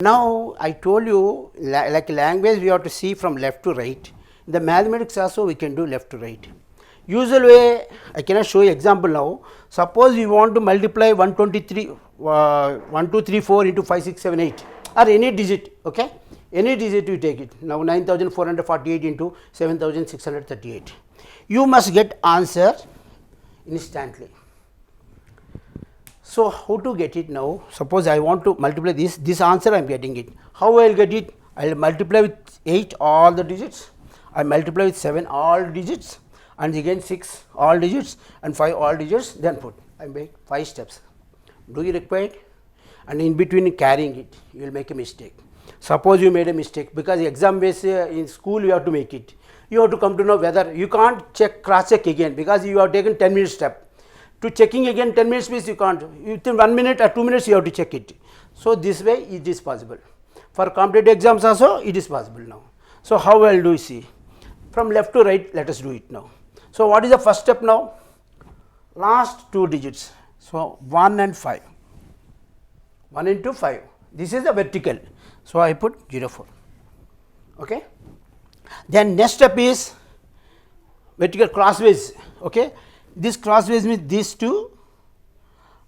Now, I told you like language we have to see from left to right. In the mathematics also we can do left to right. Usual way I cannot show you example now. Suppose you want to multiply 123 1 2 3 4 into 5 6 7 8 or any digit, okay, any digit you take it. Now 9448 into 7638, you must get answer instantly. So, how to get it now? Suppose I want to multiply this answer I am getting it. How I will get it? I will multiply with 8 all the digits, I multiply with 7 all digits, and again 6 all digits and 5 all digits, then put. I make 5 steps. Do you require it? And in between carrying it, you will make a mistake. Suppose you made a mistake, because exam base in school you have to make it. You have to come to know whether you can't check, cross check again, because you have taken 10-minute step. To checking again 10 minutes means you can't, within 1 minute or 2 minutes you have to check it. So, this way it is possible. For competitive exams also it is possible now. So, how I will do, see, from left to right let us do it now. So, what is the first step now? Last 2 digits. So, 1 and 5, 1 into 5, this is the vertical. So, I put 04, okay. Then next step is vertical crossways, okay. This crossways means these 2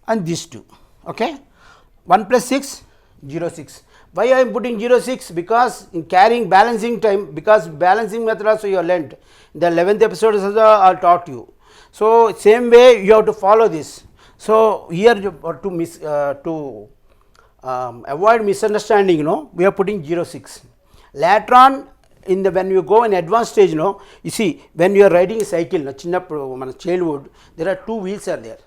and these 2, okay. 1 plus 6, 06. Why I am putting 06? Because in carrying balancing time, because balancing method also you have learnt. The 11th episode also I taught you. So, same way you have to follow this. So, here to avoid misunderstanding, we are putting 06. Later on, in the when you go in advanced stage, you see, when you are riding a cycle, childhood, there are 2 wheels are there.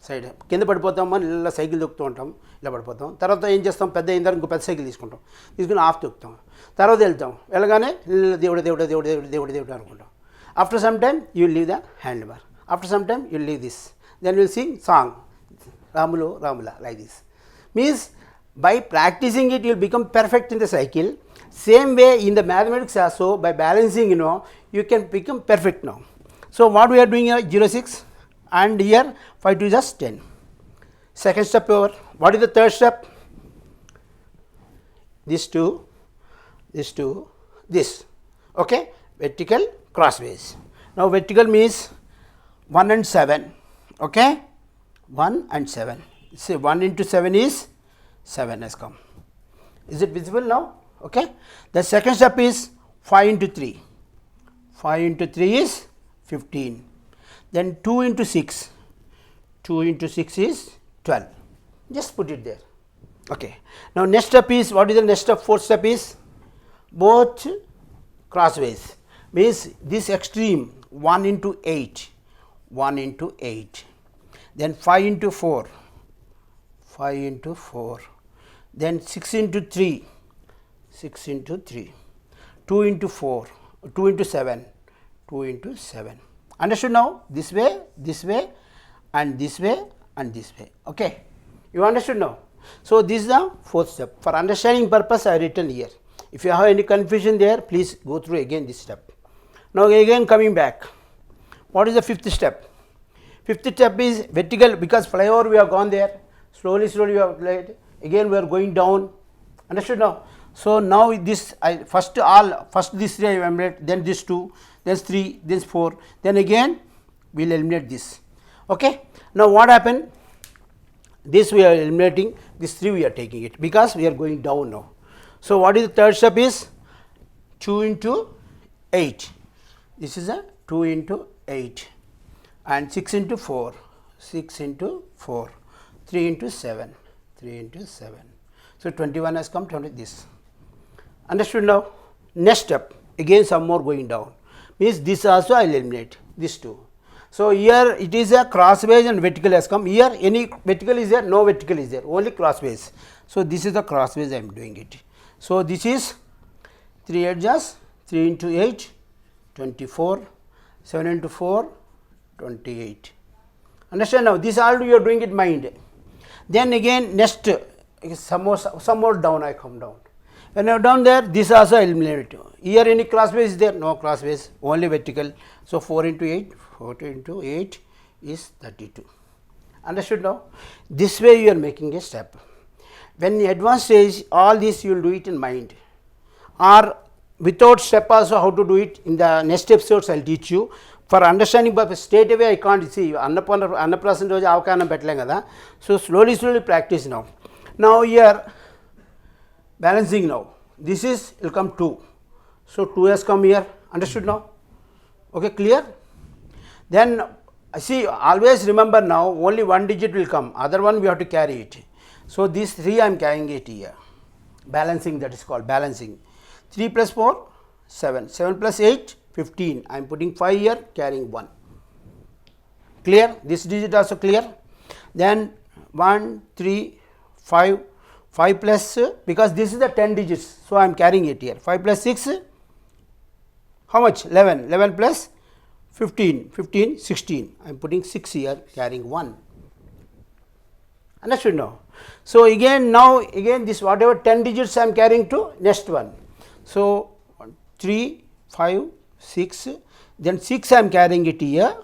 Side కింద పడిపోతాం అని ఇలా cycle దొక్కుతూ ఉంటాం, ఇలా పడిపోతాం. తర్వాత ఏం చేస్తాం, పెద్ద అయిన తర్వాత ఇంకో పెద్ద సైకిల్ తీసుకుని ఆఫ్ దొక్కుతాం. తర్వాత వెళ్తాం, వెళ్ళగానే దేవుడు దేవుడు దేవుడు దేవుడు దేవుడు దేవుడు అనుకుంటాం. After some time you leave the hand bar, after some time you leave this, then will sing song Ramulo Ramula like this. Means by practicing it you will become perfect in the cycle. Same way in the mathematics also, by balancing you can become perfect now. So, what we are doing here 06 and here 5 to just 10. Second step over. What is the third step? This 2, this 2, this, okay, vertical crossways. Now, vertical means 1 and 7, okay, 1 and 7. Say 1 into 7 is 7 has come. Is it visible now? Okay. The second step is 5 into 3. 5 into 3 is 15. Then 2 into 6. 2 into 6 is 12. Just put it there. Okay. Now, next step is, what is the next step? Fourth step is both crossways. Means this extreme 1 into 8. 1 into 8. Then 5 into 4. 5 into 4, then 6 into 3, 6 into 3, 2 into 4, 2 into 7, 2 into 7. Understood now? This way and this way and this way, okay. You understood now? So, this is the fourth step. For understanding purpose I have written here. If you have any confusion there, please go through again this step. Now, again coming back, what is the fifth step? Fifth step is vertical, because flyover we have gone there. Slowly we have played, again we are going down. Understood now? So, now this first this 3 I eliminate, then this 2, then 3, this 4, then again we will eliminate this, okay. Now, what happened? This we are eliminating, this 3 we are taking it, because we are going down now. So, what is the third step is 2 into 8, this is a 2 into 8, and 6 into 4, 6 into 4, 3 into 7, 3 into 7. So, 21 has come, 20 this. Understood now? Next step, again some more going down, means this also I will eliminate, this 2. So, here it is a crossways and vertical has come. Here any vertical is there, no vertical is there, only crossways. So, this is the crossways I am doing it. So, this is 3 edges, 3 into 8, 24, 7 into 4, 28. Understand now? This all you are doing it mind. Then again next some more down I come down. When I am down there, this also I eliminate. Here any crossways is there? No crossways, only vertical. So, 4 into 8, 4 into 8 is 32. Understood now? This way you are making a step. when advanced stage, all this you will do it in mind, or without step also how to do it in the next episodes I will teach you. For understanding but straight away I can't see Annaprasana roju avakanam pettalem kada. So slowly practice now. Now here balancing now, this is will come 2, so 2 has come here, understood now, okay, clear. Then see, always remember now only one digit will come, other one we have to carry it. So this 3 I am carrying it here, balancing, that is called balancing. 3 plus 4 7, 7 plus 8 15, I am putting 5 here, carrying 1, clear. This digit also clear. Then 1 3 5, 5 plus, because this is the 10 digits, so I am carrying it here. 5 plus 6, how much? 11, 11 plus 15, 15 16, I am putting 6 here, carrying 1, understood now. So again now again this whatever 10 digits I am carrying to next one. So 3 5 6, then 6 I am carrying it here,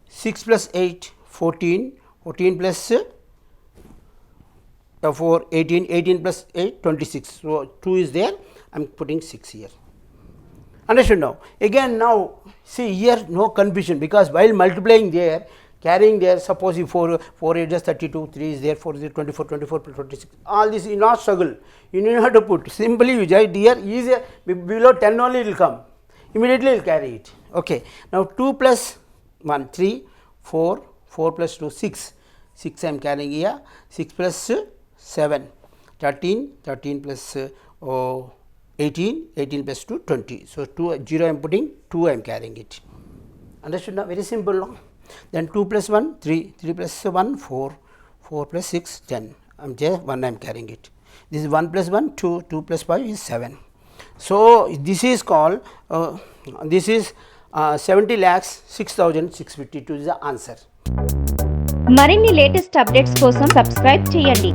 6 plus 8 14, 14 plus 4 18, 18 plus 8 26, so 2 is there, I am putting 6 here, understood now. Again now see here no confusion, because while multiplying there, carrying there, suppose you 4 8 is 32, 3 is there, 4 is there, 24, 24 plus 26, all this you not struggle, you need not to put, simply you write here, easier, below 10 only it will come, immediately you will carry it, okay. Now 2 plus 1 3, 4, 4 plus 2 6, 6 I am carrying here, 6 plus 7 13, 13 plus 18, 18 plus 2 20, so 2 0 I am putting, 2 I am carrying it, understood now, very simple now. Then 2 plus 1 3, 3 plus 1 4, 4 plus 6 10, I am there 1 I am carrying it. This is 1 plus 1 2, 2 plus 5 is 7. So this is called this is 70 lakhs 6,652 is the answer. మరిన్ని latest updates కోసం subscribe చేయండి.